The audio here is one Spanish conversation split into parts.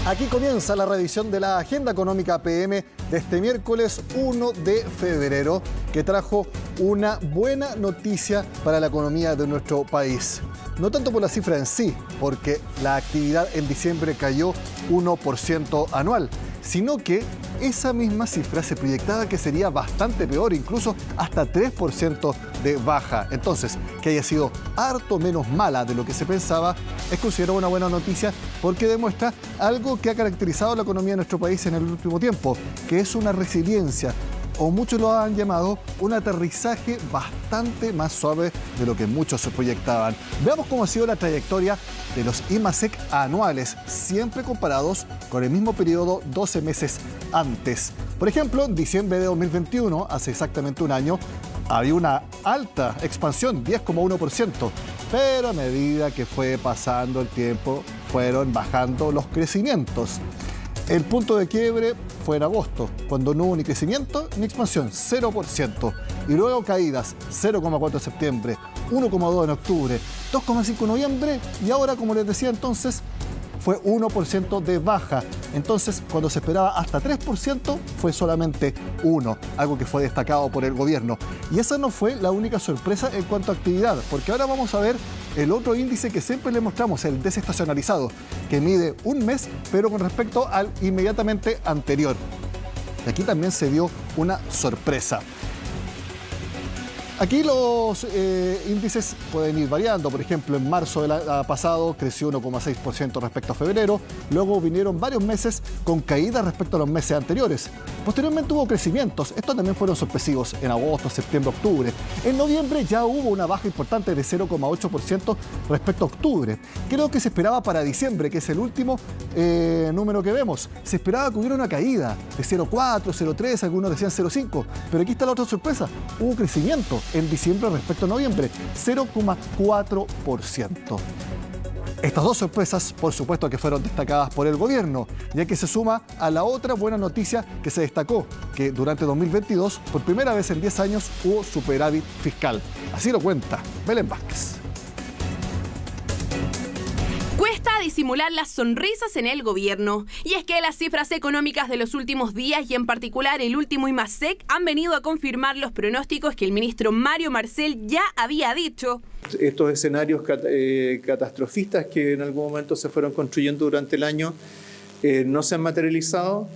Aquí comienza la revisión de la Agenda Económica PM de este miércoles 1 de febrero, que trajo una buena noticia para la economía de nuestro país. No tanto por la cifra en sí, porque la actividad en diciembre cayó 1% anual, sino que esa misma cifra se proyectaba que sería bastante peor, incluso hasta 3% de baja. Entonces, que haya sido harto menos mala de lo que se pensaba, es considerado una buena noticia porque demuestra algo que ha caracterizado la economía de nuestro país en el último tiempo, que es una resiliencia, o muchos lo han llamado un aterrizaje bastante más suave de lo que muchos se proyectaban. Veamos cómo ha sido la trayectoria de los IMASEC anuales, siempre comparados con el mismo periodo 12 meses antes. Por ejemplo, en diciembre de 2021, hace exactamente un año, había una alta expansión, 10,1%, pero a medida que fue pasando el tiempo, fueron bajando los crecimientos. El punto de quiebre fue en agosto, cuando no hubo ni crecimiento ni expansión, 0%. Y luego caídas, 0,4 en septiembre, 1,2 en octubre, 2,5 en noviembre y ahora, como les decía entonces, fue 1% de baja. Entonces, cuando se esperaba hasta 3%, fue solamente 1%, algo que fue destacado por el gobierno. Y esa no fue la única sorpresa en cuanto a actividad, porque ahora vamos a ver el otro índice que siempre le mostramos, el desestacionalizado, que mide un mes, pero con respecto al inmediatamente anterior. Y aquí también se dio una sorpresa. Aquí los índices pueden ir variando. Por ejemplo, en marzo del pasado creció 1,6% respecto a febrero. Luego vinieron varios meses con caídas respecto a los meses anteriores. Posteriormente hubo crecimientos. Estos también fueron sorpresivos en agosto, septiembre, octubre. En noviembre ya hubo una baja importante de 0,8% respecto a octubre. Creo que se esperaba para diciembre, que es el último número que vemos. Se esperaba que hubiera una caída de 0,4, 0,3, algunos decían 0,5. Pero aquí está la otra sorpresa. Hubo crecimiento en diciembre respecto a noviembre, 0,4%. Estas dos sorpresas, por supuesto, que fueron destacadas por el gobierno, ya que se suma a la otra buena noticia que se destacó, que durante 2022, por primera vez en 10 años, hubo superávit fiscal. Así lo cuenta Belén Vázquez. Cuesta disimular las sonrisas en el gobierno. Y es que las cifras económicas de los últimos días y en particular el último IMASEC han venido a confirmar los pronósticos que el ministro Mario Marcel ya había dicho. Estos escenarios catastrofistas que en algún momento se fueron construyendo durante el año no se han materializado.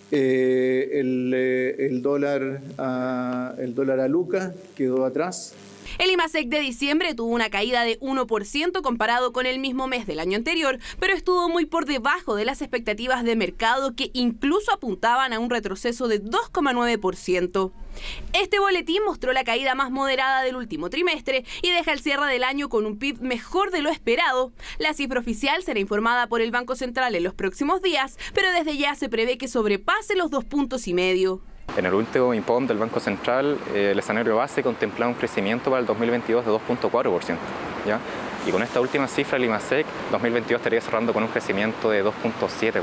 El dólar a Luca quedó atrás. El IMASEC de diciembre tuvo una caída de 1% comparado con el mismo mes del año anterior, pero estuvo muy por debajo de las expectativas de mercado que incluso apuntaban a un retroceso de 2,9%. Este boletín mostró la caída más moderada del último trimestre y deja el cierre del año con un PIB mejor de lo esperado. La cifra oficial será informada por el Banco Central en los próximos días, pero desde ya se prevé que sobrepase los 2,5 puntos. En el último INPOM del Banco Central, el escenario base contemplaba un crecimiento para el 2022 de 2,4%. ¿ya? Y con esta última cifra, el IMASEC 2022 estaría cerrando con un crecimiento de 2,7%.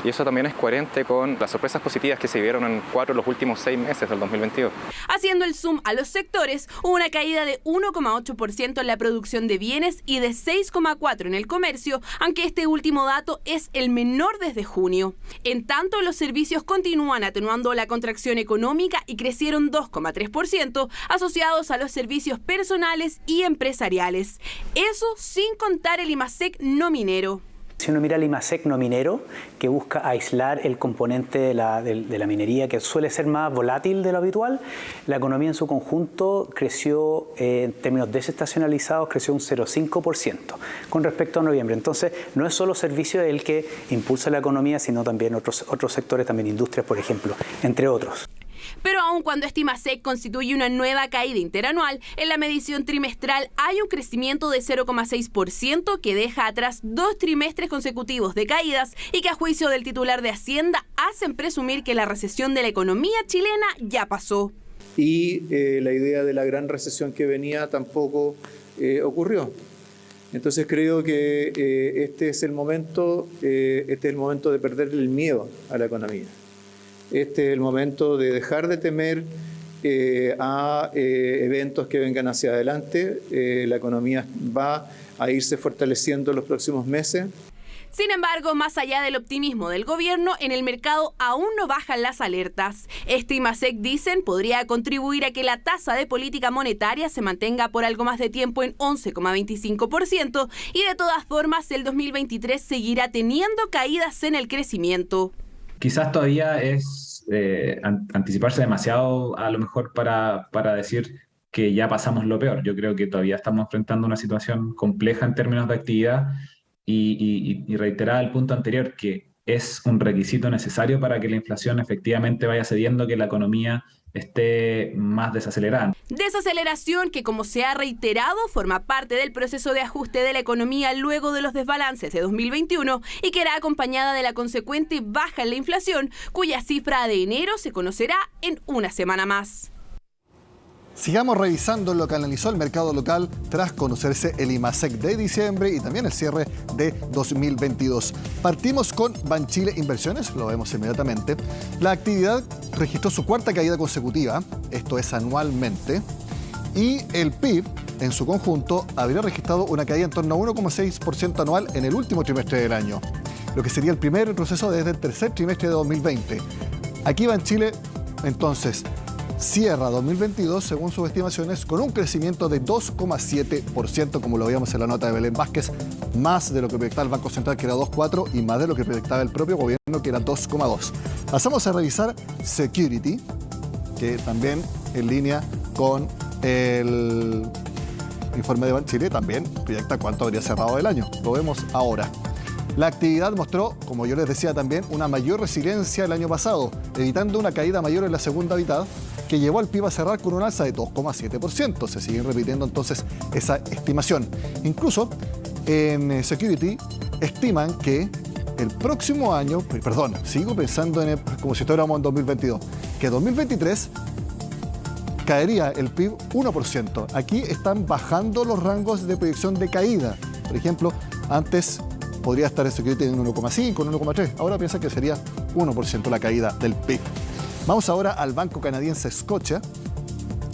Y eso también es coherente con las sorpresas positivas que se vieron en los últimos 6 meses del 2022. Haciendo el zoom a los sectores, hubo una caída de 1,8% en la producción de bienes y de 6,4% en el comercio, aunque este último dato es el menor desde junio. En tanto, los servicios continúan atenuando la contracción económica y crecieron 2,3%, asociados a los servicios personales y empresariales. Eso sin contar el IMASEC no minero. Si uno mira el IMASEC no minero, que busca aislar el componente de la minería, que suele ser más volátil de lo habitual, la economía en su conjunto creció, en términos desestacionalizados, creció un 0,5% con respecto a noviembre. Entonces, no es solo servicio el que impulsa la economía, sino también otros sectores, también industrias, por ejemplo, entre otros. Pero aun cuando este IMASEC constituye una nueva caída interanual, en la medición trimestral hay un crecimiento de 0,6% que deja atrás 2 trimestres consecutivos de caídas y que a juicio del titular de Hacienda hacen presumir que la recesión de la economía chilena ya pasó. Y la idea de la gran recesión que venía tampoco ocurrió. Entonces creo que este es el momento de perder el miedo a la economía. Este es el momento de dejar de temer a eventos que vengan hacia adelante. La economía va a irse fortaleciendo en los próximos meses. Sin embargo, más allá del optimismo del gobierno, en el mercado aún no bajan las alertas. Este IMASEC, dicen, podría contribuir a que la tasa de política monetaria se mantenga por algo más de tiempo en 11,25% y de todas formas el 2023 seguirá teniendo caídas en el crecimiento. Quizás todavía es anticiparse demasiado a lo mejor para decir que ya pasamos lo peor. Yo creo que todavía estamos enfrentando una situación compleja en términos de actividad y reiterar el punto anterior, que es un requisito necesario para que la inflación efectivamente vaya cediendo, que la economía esté más desacelerada. Desaceleración que, como se ha reiterado, forma parte del proceso de ajuste de la economía luego de los desbalances de 2021 y que era acompañada de la consecuente baja en la inflación, cuya cifra de enero se conocerá en una semana más. Sigamos revisando lo que analizó el mercado local tras conocerse el IMASEC de diciembre y también el cierre de 2022. Partimos con Banchile Inversiones, lo vemos inmediatamente. La actividad registró su cuarta caída consecutiva, esto es anualmente, y el PIB en su conjunto habría registrado una caída en torno a 1,6% anual en el último trimestre del año, lo que sería el primer retroceso desde el tercer trimestre de 2020. Aquí Banchile, entonces, cierra 2022, según sus estimaciones, con un crecimiento de 2,7%, como lo veíamos en la nota de Belén Vázquez, más de lo que proyectaba el Banco Central, que era 2,4%, y más de lo que proyectaba el propio gobierno, que era 2,2%. Pasamos a revisar Security, que también en línea con el informe de Banchile, también proyecta cuánto habría cerrado el año. Lo vemos ahora. La actividad mostró, como yo les decía también, una mayor resiliencia el año pasado, evitando una caída mayor en la segunda mitad, que llevó al PIB a cerrar con un alza de 2,7%. Se siguen repitiendo entonces esa estimación. Incluso en Security estiman que el próximo año, sigo pensando como si estuviéramos en 2022, que 2023 caería el PIB 1%. Aquí están bajando los rangos de proyección de caída. Por ejemplo, antes podría estar en Security en 1,5, en 1,3. Ahora piensa que sería 1% la caída del PIB. Vamos ahora al banco canadiense Scotia,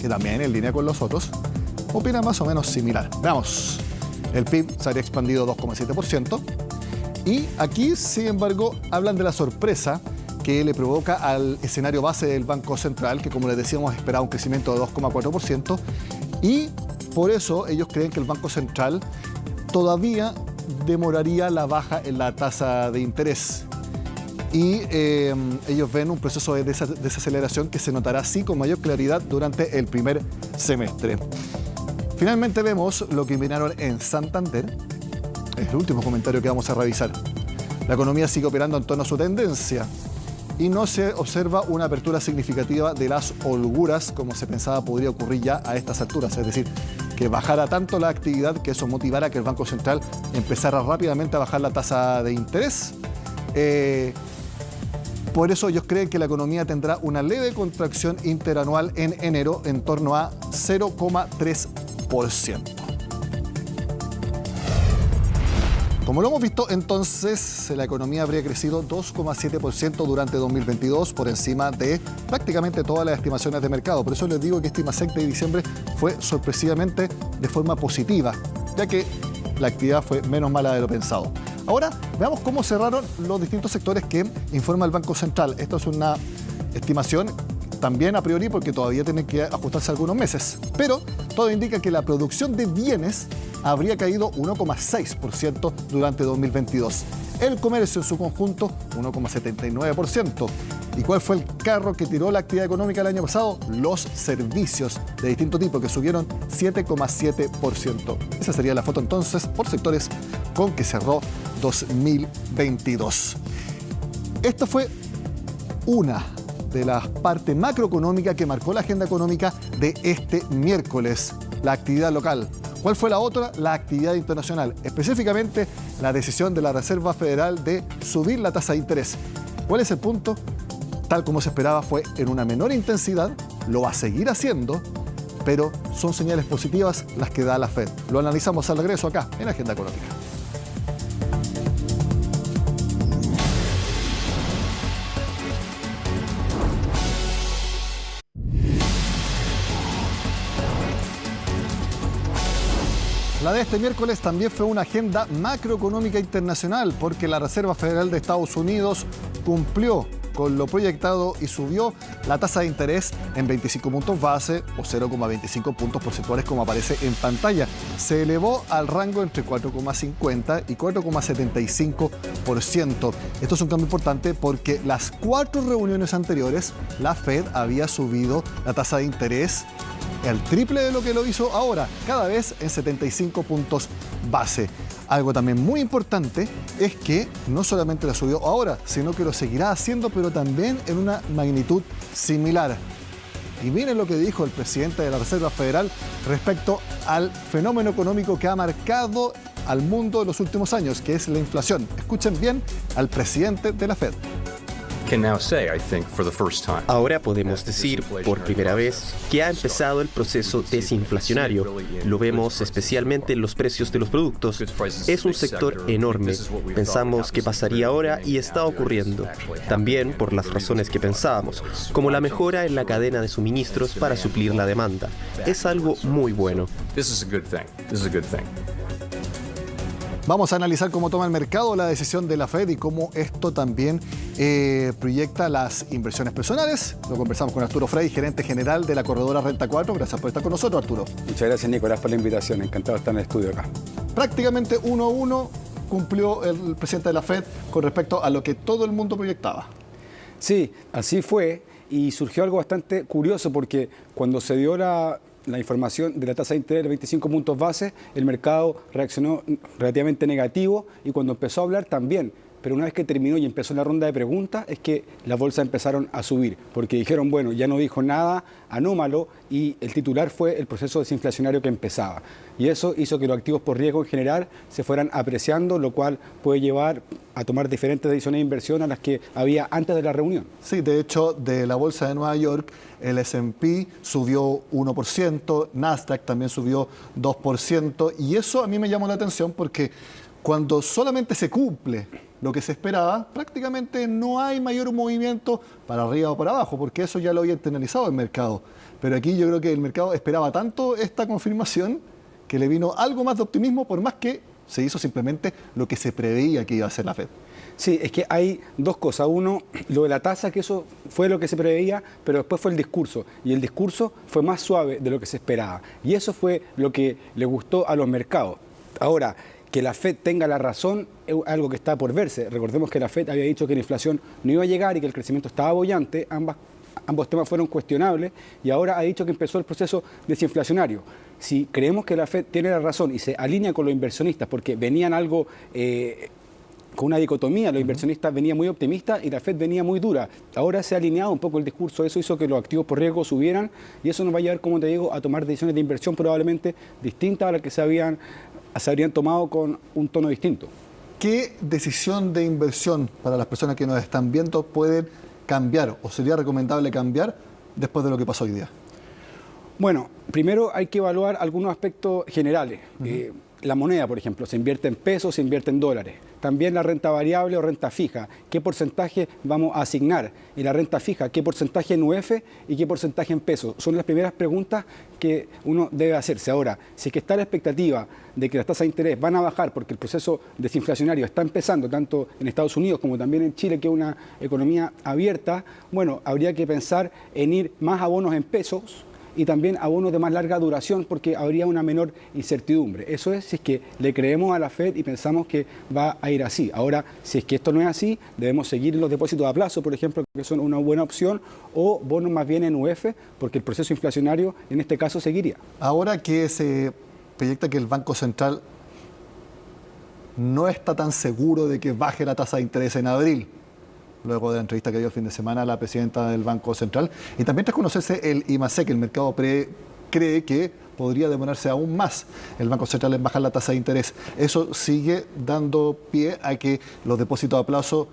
que también en línea con los otros, opina más o menos similar. Veamos, el PIB se habría expandido 2,7%. Y aquí, sin embargo, hablan de la sorpresa que le provoca al escenario base del Banco Central, que como les decíamos esperaba un crecimiento de 2,4%. Y por eso ellos creen que el Banco Central todavía demoraría la baja en la tasa de interés. Y ellos ven un proceso de desaceleración que se notará así con mayor claridad durante el primer semestre. Finalmente vemos lo que miraron en Santander. Es el último comentario que vamos a revisar. La economía sigue operando en torno a su tendencia y no se observa una apertura significativa de las holguras como se pensaba podría ocurrir ya a estas alturas. Es decir, que bajara tanto la actividad que eso motivara que el Banco Central empezara rápidamente a bajar la tasa de interés. Por eso ellos creen que la economía tendrá una leve contracción interanual en enero en torno a 0,3%. Como lo hemos visto, entonces, la economía habría crecido 2,7% durante 2022, por encima de prácticamente todas las estimaciones de mercado. Por eso les digo que este IMASEC de diciembre fue sorpresivamente de forma positiva, ya que la actividad fue menos mala de lo pensado. Ahora, veamos cómo cerraron los distintos sectores que informa el Banco Central. Esto es una estimación también a priori porque todavía tienen que ajustarse algunos meses. Pero todo indica que la producción de bienes habría caído 1,6% durante 2022. El comercio en su conjunto, 1,79%. ¿Y cuál fue el carro que tiró la actividad económica el año pasado? Los servicios de distinto tipo, que subieron 7,7%. Esa sería la foto entonces por sectores con que cerró 2022. Esto fue una de las partes macroeconómicas que marcó la agenda económica de este miércoles, la actividad local. ¿Cuál fue la otra? La actividad internacional, específicamente la decisión de la Reserva Federal de subir la tasa de interés. ¿Cuál es el punto? Tal como se esperaba, fue en una menor intensidad, lo va a seguir haciendo, pero son señales positivas las que da la Fed. Lo analizamos al regreso acá, en Agenda Económica. La de este miércoles también fue una agenda macroeconómica internacional porque la Reserva Federal de Estados Unidos cumplió con lo proyectado y subió la tasa de interés en 25 puntos base o 0,25 puntos porcentuales como aparece en pantalla. Se elevó al rango entre 4,50 y 4,75%. Esto es un cambio importante porque las 4 reuniones anteriores la Fed había subido la tasa de interés el triple de lo que lo hizo ahora, cada vez en 75 puntos base. Algo también muy importante es que no solamente lo subió ahora, sino que lo seguirá haciendo, pero también en una magnitud similar. Y miren lo que dijo el presidente de la Reserva Federal respecto al fenómeno económico que ha marcado al mundo en los últimos años, que es la inflación. Escuchen bien al presidente de la Fed. Ahora podemos decir por primera vez que ha empezado el proceso desinflacionario. Lo vemos especialmente en los precios de los productos. Es un sector enorme. Pensamos que pasaría ahora y está ocurriendo. También por las razones que pensábamos, como la mejora en la cadena de suministros para suplir la demanda. Es algo muy bueno. Vamos a analizar cómo toma el mercado la decisión de la Fed y cómo esto también proyecta las inversiones personales. Lo conversamos con Arturo Frey, gerente general de la corredora Renta 4. Gracias por estar con nosotros, Arturo. Muchas gracias, Nicolás, por la invitación. Encantado de estar en el estudio acá. Prácticamente 1-1 cumplió el presidente de la Fed con respecto a lo que todo el mundo proyectaba. Sí, así fue. Y surgió algo bastante curioso porque cuando se dio la información de la tasa de interés de 25 puntos base, el mercado reaccionó relativamente negativo y cuando empezó a hablar también. Pero una vez que terminó y empezó la ronda de preguntas, es que las bolsas empezaron a subir, porque dijeron, bueno, ya no dijo nada anómalo y el titular fue el proceso desinflacionario que empezaba. Y eso hizo que los activos por riesgo en general se fueran apreciando, lo cual puede llevar a tomar diferentes decisiones de inversión a las que había antes de la reunión. Sí, de hecho, de la bolsa de Nueva York, el S&P subió 1%, Nasdaq también subió 2%, y eso a mí me llamó la atención porque cuando solamente se cumple lo que se esperaba, prácticamente no hay mayor movimiento para arriba o para abajo, porque eso ya lo había internalizado el mercado. Pero aquí yo creo que el mercado esperaba tanto esta confirmación que le vino algo más de optimismo, por más que se hizo simplemente lo que se preveía que iba a hacer la Fed. Sí, es que hay dos cosas. Uno, lo de la tasa, que eso fue lo que se preveía, pero después fue el discurso. Y el discurso fue más suave de lo que se esperaba. Y eso fue lo que le gustó a los mercados. Ahora, que la Fed tenga la razón es algo que está por verse. Recordemos que la Fed había dicho que la inflación no iba a llegar y que el crecimiento estaba boyante. Ambos temas fueron cuestionables y ahora ha dicho que empezó el proceso desinflacionario. Si creemos que la Fed tiene la razón y se alinea con los inversionistas, porque venían algo con una dicotomía, los inversionistas venían muy optimistas y la Fed venía muy dura. Ahora se ha alineado un poco el discurso, eso hizo que los activos por riesgo subieran y eso nos va a llevar, como te digo, a tomar decisiones de inversión probablemente distintas a las que se habrían tomado con un tono distinto. ¿Qué decisión de inversión para las personas que nos están viendo pueden cambiar o sería recomendable cambiar después de lo que pasó hoy día? Bueno, primero hay que evaluar algunos aspectos generales. La moneda, por ejemplo, se invierte en pesos, se invierte en dólares. También la renta variable o renta fija, ¿qué porcentaje vamos a asignar? Y la renta fija, ¿qué porcentaje en UF y qué porcentaje en pesos? Son las primeras preguntas que uno debe hacerse. Ahora, si es que está la expectativa de que las tasas de interés van a bajar porque el proceso desinflacionario está empezando tanto en Estados Unidos como también en Chile, que es una economía abierta, bueno, habría que pensar en ir más a bonos en pesos y también a bonos de más larga duración porque habría una menor incertidumbre. Eso es si es que le creemos a la Fed y pensamos que va a ir así. Ahora, si es que esto no es así, debemos seguir los depósitos a plazo, por ejemplo, que son una buena opción, o bonos más bien en UF, porque el proceso inflacionario en este caso seguiría. Ahora que se proyecta que el Banco Central no está tan seguro de que baje la tasa de interés en abril, luego de la entrevista que dio el fin de semana a la presidenta del Banco Central, y también tras conocerse el IMASEC, el mercado cree que podría demorarse aún más el Banco Central en bajar la tasa de interés. Eso sigue dando pie a que los depósitos a plazo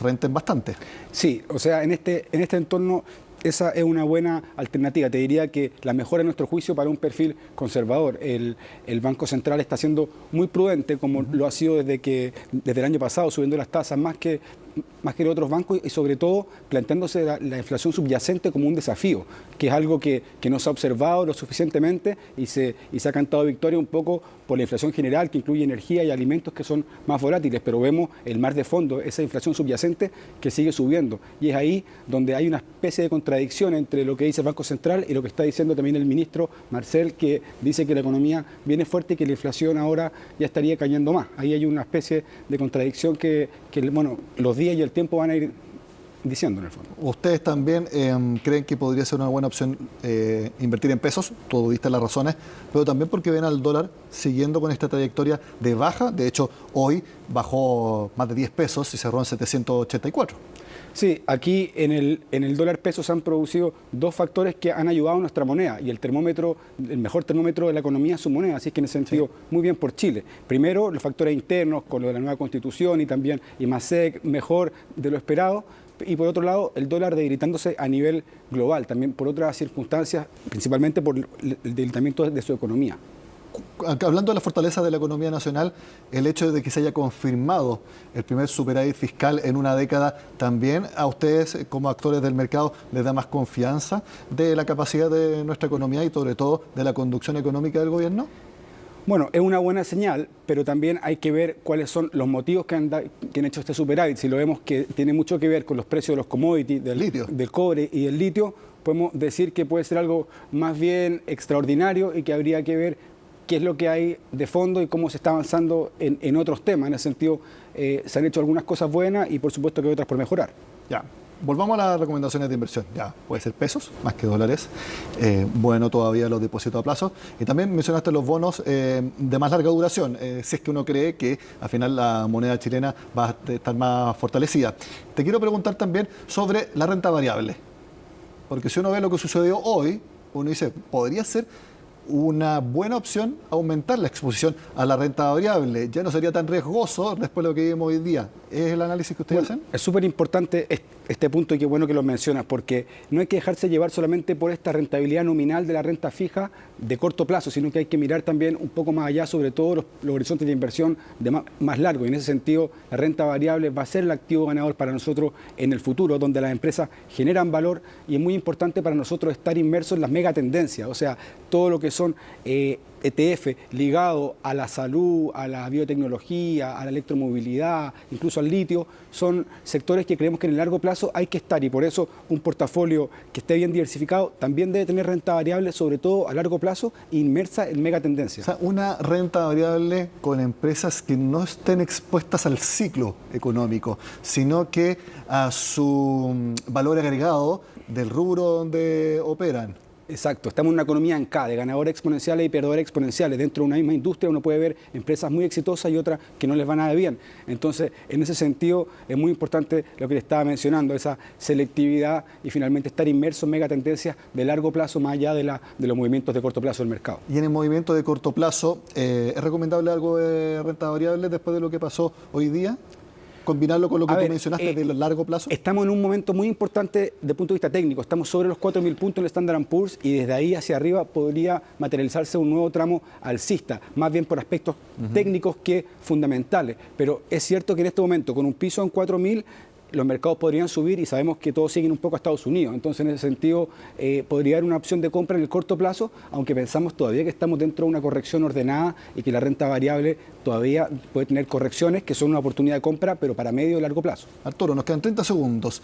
renten bastante. Sí, o sea, en este entorno esa es una buena alternativa. Te diría que la mejor en nuestro juicio para un perfil conservador. El Banco Central está siendo muy prudente, como lo ha sido desde el año pasado, subiendo las tasas más que más que los otros bancos y sobre todo planteándose la inflación subyacente como un desafío, que es algo que no se ha observado lo suficientemente y se ha cantado victoria un poco por la inflación general, que incluye energía y alimentos que son más volátiles, pero vemos el mar de fondo, esa inflación subyacente que sigue subiendo. Y es ahí donde hay una especie de contradicción entre lo que dice el Banco Central y lo que está diciendo también el ministro Marcel, que dice que la economía viene fuerte y que la inflación ahora ya estaría cayendo más. Ahí hay una especie de contradicción que bueno, los días y el tiempo van a ir diciendo en el fondo. ¿Ustedes también creen que podría ser una buena opción invertir en pesos? Tú diste las razones, pero también porque ven al dólar siguiendo con esta trayectoria de baja. De hecho, hoy bajó más de 10 pesos y cerró en 784. Sí, aquí en el dólar peso se han producido dos factores que han ayudado a nuestra moneda y el mejor termómetro de la economía es su moneda, así que en ese sentido muy bien por Chile. Primero, los factores internos con lo de la nueva constitución y también IMASEC mejor de lo esperado. Y por otro lado, el dólar debilitándose a nivel global, también por otras circunstancias, principalmente por el debilitamiento de su economía. Hablando de la fortaleza de la economía nacional, el hecho de que se haya confirmado el primer superávit fiscal en una década, ¿también a ustedes como actores del mercado les da más confianza de la capacidad de nuestra economía y sobre todo de la conducción económica del gobierno? Bueno, es una buena señal, pero también hay que ver cuáles son los motivos que han hecho este superávit. Si lo vemos que tiene mucho que ver con los precios de los commodities, del cobre y del litio, podemos decir que puede ser algo más bien extraordinario y que habría que ver qué es lo que hay de fondo y cómo se está avanzando en otros temas. En ese sentido, se han hecho algunas cosas buenas y por supuesto que hay otras por mejorar. Ya. Volvamos a las recomendaciones de inversión. Ya, puede ser pesos más que dólares. Bueno, todavía los depósitos a plazo. Y también mencionaste los bonos de más larga duración, si es que uno cree que al final la moneda chilena va a estar más fortalecida. Te quiero preguntar también sobre la renta variable. Porque si uno ve lo que sucedió hoy, uno dice, podría ser una buena opción aumentar la exposición a la renta variable. Ya no sería tan riesgoso después de lo que vivimos hoy día. ¿Es el análisis que ustedes hacen? Es súper importante este punto y qué bueno que lo mencionas, porque no hay que dejarse llevar solamente por esta rentabilidad nominal de la renta fija de corto plazo, sino que hay que mirar también un poco más allá, sobre todo los horizontes de inversión de más largo. Y en ese sentido, la renta variable va a ser el activo ganador para nosotros en el futuro, donde las empresas generan valor y es muy importante para nosotros estar inmersos en las megatendencias, o sea, todo lo que son ETF ligado a la salud, a la biotecnología, a la electromovilidad, incluso al litio, son sectores que creemos que en el largo plazo hay que estar y por eso un portafolio que esté bien diversificado también debe tener renta variable, sobre todo a largo plazo, inmersa en megatendencias. O sea, una renta variable con empresas que no estén expuestas al ciclo económico, sino que a su valor agregado del rubro donde operan. Exacto, estamos en una economía en K, de ganadores exponenciales y perdedores exponenciales. Dentro de una misma industria uno puede ver empresas muy exitosas y otras que no les va nada bien. Entonces, en ese sentido, es muy importante lo que le estaba mencionando, esa selectividad y finalmente estar inmerso en megatendencias de largo plazo, más allá de los movimientos de corto plazo del mercado. Y en el movimiento de corto plazo, ¿es recomendable algo de renta variable después de lo que pasó hoy día? ¿Combinarlo con lo que tú mencionaste de largo plazo? Estamos en un momento muy importante desde el punto de vista técnico. Estamos sobre los 4.000 puntos en el Standard & Poor's y desde ahí hacia arriba podría materializarse un nuevo tramo alcista, más bien por aspectos técnicos que fundamentales. Pero es cierto que en este momento, con un piso en 4.000, los mercados podrían subir y sabemos que todos siguen un poco a Estados Unidos. Entonces, en ese sentido, podría haber una opción de compra en el corto plazo, aunque pensamos todavía que estamos dentro de una corrección ordenada y que la renta variable todavía puede tener correcciones que son una oportunidad de compra, pero para medio y largo plazo. Arturo, nos quedan 30 segundos.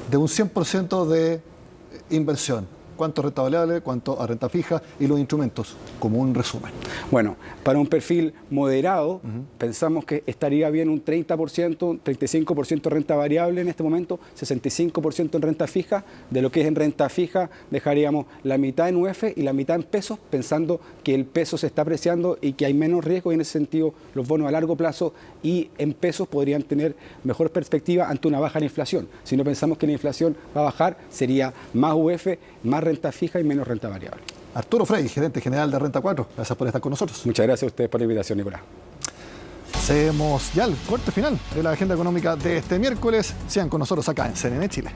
De un 100% de inversión, ¿cuánto a renta variable, cuánto a renta fija y los instrumentos? Como un resumen. Bueno, para un perfil moderado, pensamos que estaría bien un 30%, 35% renta variable en este momento, 65% en renta fija. De lo que es en renta fija, dejaríamos la mitad en UF y la mitad en pesos, pensando que el peso se está apreciando y que hay menos riesgo, y en ese sentido los bonos a largo plazo y en pesos podrían tener mejor perspectiva ante una baja en inflación. Si no pensamos que la inflación va a bajar, sería más UF, más renta fija y menos renta variable. Arturo Frey, gerente general de Renta 4, gracias por estar con nosotros. Muchas gracias a ustedes por la invitación, Nicolás. Hacemos ya el corte final de la agenda económica de este miércoles. Sigan con nosotros acá en CNN Chile.